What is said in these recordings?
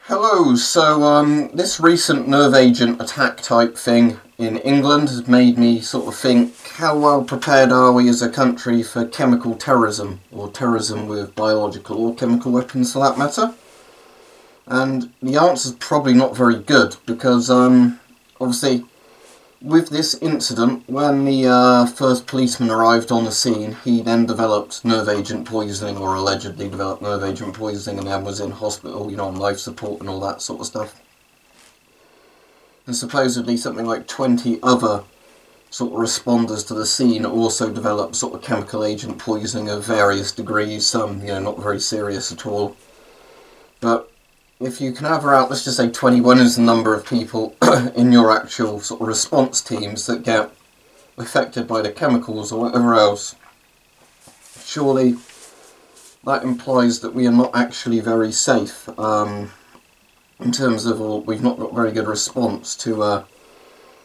Hello, this recent nerve agent attack type thing in England has made me sort of think, how well prepared are we as a country for chemical terrorism, or terrorism with biological or chemical weapons for that matter? And the answer is probably not very good, because obviously with this incident, when the first policeman arrived on the scene, he then developed nerve agent poisoning, or allegedly developed nerve agent poisoning, and then was in hospital, on life support and all that sort of stuff. And supposedly something like 20 other sort of responders to the scene also developed sort of chemical agent poisoning of various degrees, some, not very serious at all. But if you can aver out, let's just say 21 is the number of people in your actual sort of response teams that get affected by the chemicals or whatever else, surely that implies that we are not actually very safe in terms of, or we've not got very good response to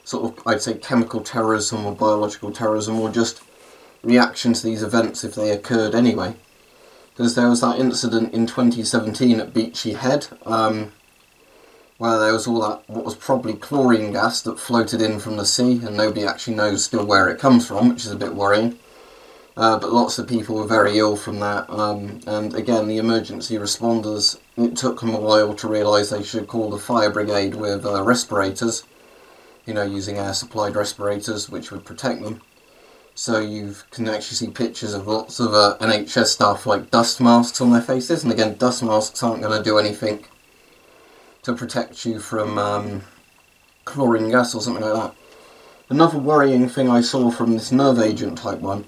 sort of, I'd say, chemical terrorism or biological terrorism, or just reaction to these events if they occurred anyway. Because there was that incident in 2017 at Beachy Head, where there was all that, what was probably chlorine gas that floated in from the sea, and nobody actually knows still where it comes from, which is a bit worrying. But lots of people were very ill from that, and again, the emergency responders, it took them a while to realise they should call the fire brigade with respirators, using air-supplied respirators, which would protect them. So you can actually see pictures of lots of NHS staff like dust masks on their faces, and again, dust masks aren't going to do anything to protect you from chlorine gas or something like that. Another worrying thing I saw from this nerve agent type one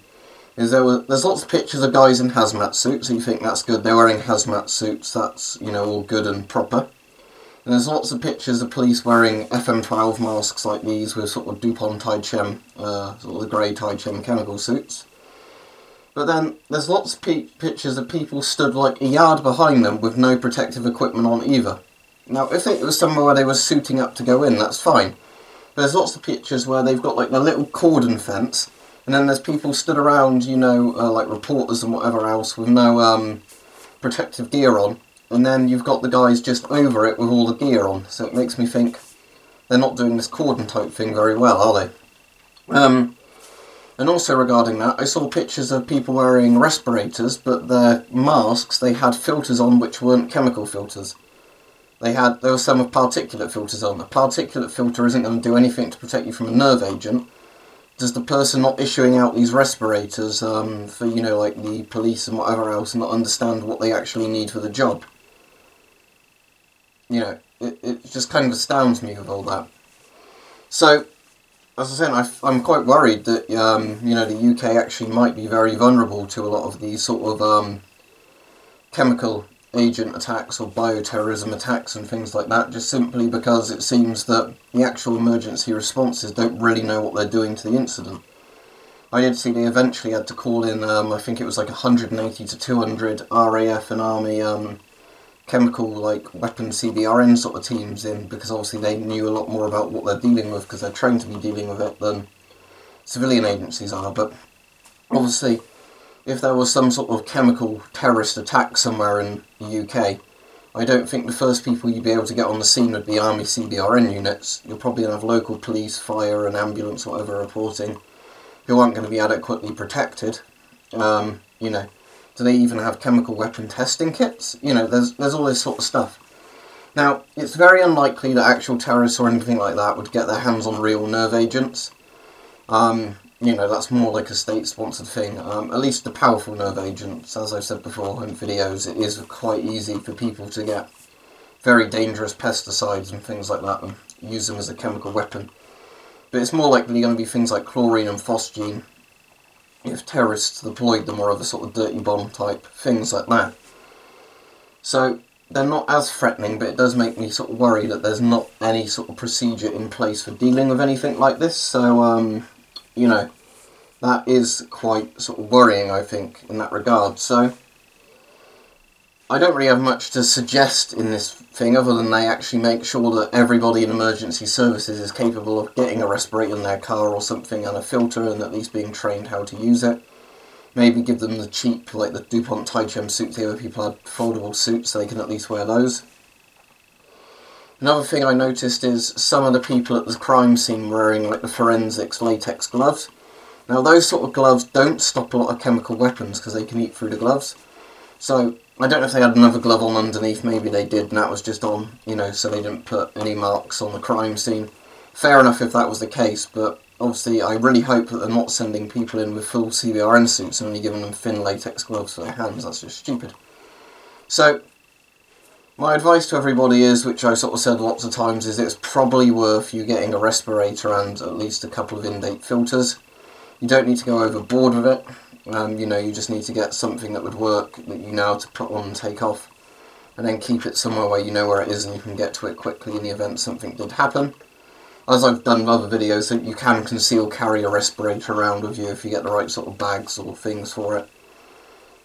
is there's lots of pictures of guys in hazmat suits, so you think that's good, they're wearing hazmat suits, that's, all good and proper. And there's lots of pictures of police wearing FM12 masks like these with sort of DuPont Taichem, sort of the grey Taichem chemical suits. But then there's lots of pictures of people stood like a yard behind them with no protective equipment on either. Now, if it was somewhere where they were suiting up to go in, that's fine. But there's lots of pictures where they've got like a little cordon fence, and then there's people stood around, like reporters and whatever else with no protective gear on. And then you've got the guys just over it with all the gear on. So it makes me think they're not doing this cordon type thing very well, are they? And also regarding that, I saw pictures of people wearing respirators, but their masks, they had filters on which weren't chemical filters. There were some with particulate filters on. A particulate filter isn't going to do anything to protect you from a nerve agent. Does the person not issuing out these respirators for, like the police and whatever else, not understand what they actually need for the job? It just kind of astounds me with all that. So, as I said, I'm quite worried that, the UK actually might be very vulnerable to a lot of these sort of chemical agent attacks or bioterrorism attacks and things like that, just simply because it seems that the actual emergency responses don't really know what they're doing to the incident. I did see they eventually had to call in, I think it was like 180 to 200 RAF and Army chemical, like, weapon CBRN sort of teams in, because obviously they knew a lot more about what they're dealing with, because they're trained to be dealing with it than civilian agencies are. But obviously, if there was some sort of chemical terrorist attack somewhere in the UK, I don't think the first people you'd be able to get on the scene would be Army CBRN units. You'll probably have local police, fire and ambulance, whatever, reporting, who aren't going to be adequately protected. Do they even have chemical weapon testing kits? There's all this sort of stuff. Now, it's very unlikely that actual terrorists or anything like that would get their hands on real nerve agents. That's more like a state-sponsored thing. At least the powerful nerve agents, as I've said before in videos, it is quite easy for people to get very dangerous pesticides and things like that and use them as a chemical weapon. But it's more likely going to be things like chlorine and phosgene, if terrorists deployed them, or other sort of dirty bomb type things like that. So they're not as threatening, but it does make me sort of worry that there's not any sort of procedure in place for dealing with anything like this. So, that is quite sort of worrying, I think, in that regard. So I don't really have much to suggest in this thing, other than they actually make sure that everybody in emergency services is capable of getting a respirator in their car or something, and a filter, and at least being trained how to use it. Maybe give them the cheap, like the DuPont Taichem suits, the other people had foldable suits, so they can at least wear those. Another thing I noticed is some of the people at the crime scene wearing like the forensics latex gloves. Now those sort of gloves don't stop a lot of chemical weapons because they can eat through the gloves. So I don't know if they had another glove on underneath, maybe they did and that was just on, you know, so they didn't put any marks on the crime scene. Fair enough if that was the case, but obviously I really hope that they're not sending people in with full CBRN suits and only giving them thin latex gloves for their hands. That's just stupid. So my advice to everybody is, which I sort of said lots of times, is it's probably worth you getting a respirator and at least a couple of in-date filters. You don't need to go overboard with it. You know, you just need to get something that would work, that you know how to put on and take off, and then keep it somewhere where you know where it is and you can get to it quickly in the event something did happen. As I've done in other videos, that you can conceal carry a respirator around with you if you get the right sort of bags or things for it.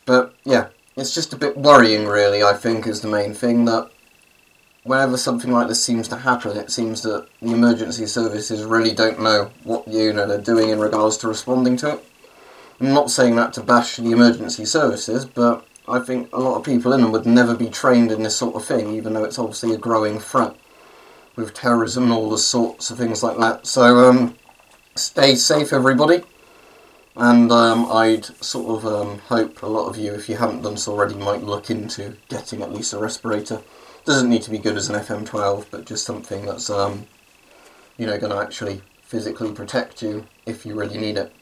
But yeah, it's just a bit worrying really, I think, is the main thing, that whenever something like this seems to happen, it seems that the emergency services really don't know what they're doing in regards to responding to it. I'm not saying that to bash the emergency services, but I think a lot of people in them would never be trained in this sort of thing, even though it's obviously a growing threat with terrorism and all the sorts of things like that. So stay safe everybody, and I'd sort of hope a lot of you, if you haven't done so already, might look into getting at least a respirator. Doesn't need to be good as an FM12, but just something that's you know, going to actually physically protect you if you really need it.